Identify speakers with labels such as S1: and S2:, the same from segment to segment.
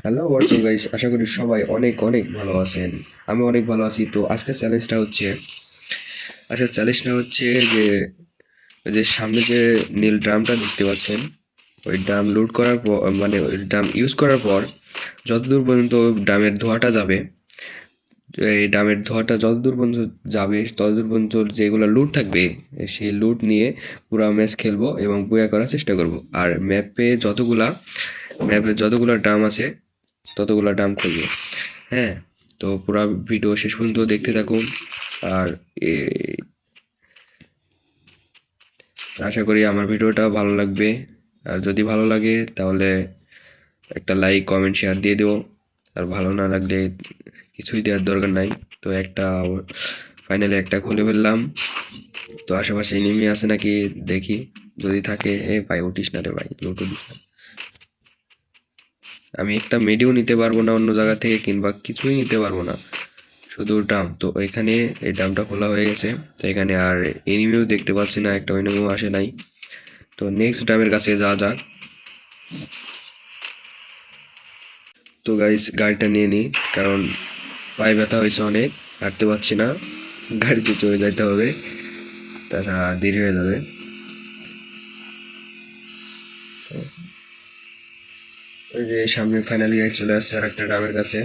S1: Hello WhatsApp guys, আশা করি সবাই অনেক অনেক ভালো আছেন। আমি অনেক ভালো আছি। তো আজকের চ্যালেঞ্জটা হচ্ছে যে সামনে যে নীল ড্রামটা দেখতে পাচ্ছেন, ওই ড্রাম লোড করার পর, মানে ওই ড্রাম ইউজ করার পর যতদূর পর্যন্ত ড্রামের ধোঁয়াটা যাবে, এই ড্রামের ধোঁয়াটা যতদূর পর্যন্ত যাবে ততদূর পর্যন্ত যেগুলো লুট থাকবে সেই লুট নিয়ে পুরো ম্যাচ খেলবো এবং বইয়া করার চেষ্টা করব। আর ম্যাপে যতগুলা ড্রাম আছে ততগুলা ড্রাম খুলবো। হ্যাঁ, তো পুরা ভিডিও শেষ পর্যন্ত দেখতে থাকুন। আর এ, আশা করি আমার ভিডিওটা ভালো লাগবে। আর যদি ভালো লাগে তাহলে একটা লাইক কমেন্ট শেয়ার দিয়ে দেবো। আর ভালো না লাগলে কিছুই দেওয়ার দরকার নাই। তো ফাইনালি একটা খুলে ফেললাম। তো আশেপাশে এনিমি আছে নাকি দেখি, যদি থাকে এ ভাই উঠিস না রে ভাই, লুট উঠিস না। আমি একটা মেডিও নিতে পারবো না অন্য জায়গা থেকে, কিংবা কিছুই নিতে পারবো না, শুধু ড্রাম। তো এখানে এই ড্রামটা খোলা হয়ে গেছে। তো এখানে আর এনিমিও দেখতে পাচ্ছি না, একটা এনিমিও আসে নাই। তো নেক্সট ড্রামের কাছে যাওয়া যাক। তো গাইস গাড়িটা নিয়ে নিই, কারণ পায়ে ব্যথা হয়েছে অনেক, হাঁটতে পারছি না। গাড়িতে চলে যাইতে হবে, তাছাড়া দেরি হয়ে যাবে। ওই যে সামনে ফাইনালি গাইস চলে আসছে আর একটা ড্রামের কাছে।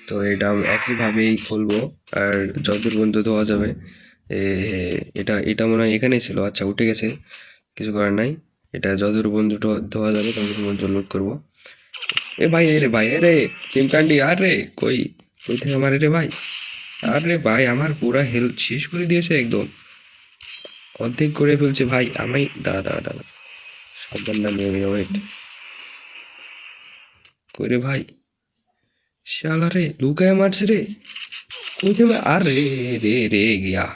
S1: তো এই ড্রাম একইভাবেই খুলবো। আর যতদূর পর্যন্ত ধোয়া যাবে, এটা এটা মনে হয় এখানেই ছিল, আচ্ছা উঠে গেছে, কিছু করার নাই। এটা যতদূর পর্যন্ত ধোয়া যাবে ততদূর পর্যন্ত লোড করবো। এ ভাই, এ রে ভাই, এ রে চিমকান্ডি, আর রে কই, কই থেকে মারে রে ভাই। আরে ভাই, আমার পুরা হেলথ শেষ করে দিয়েছে একদম, অর্ধেক করে ফেলছে ভাই। আমি দাঁড়া দাঁড়া দাঁড়া, সাবধান না নিয়ে ওয়েট। কই রে ভাই, শালা রে লুকায় মারছে রে, কই থেকে আর রে রে রে গিয়া।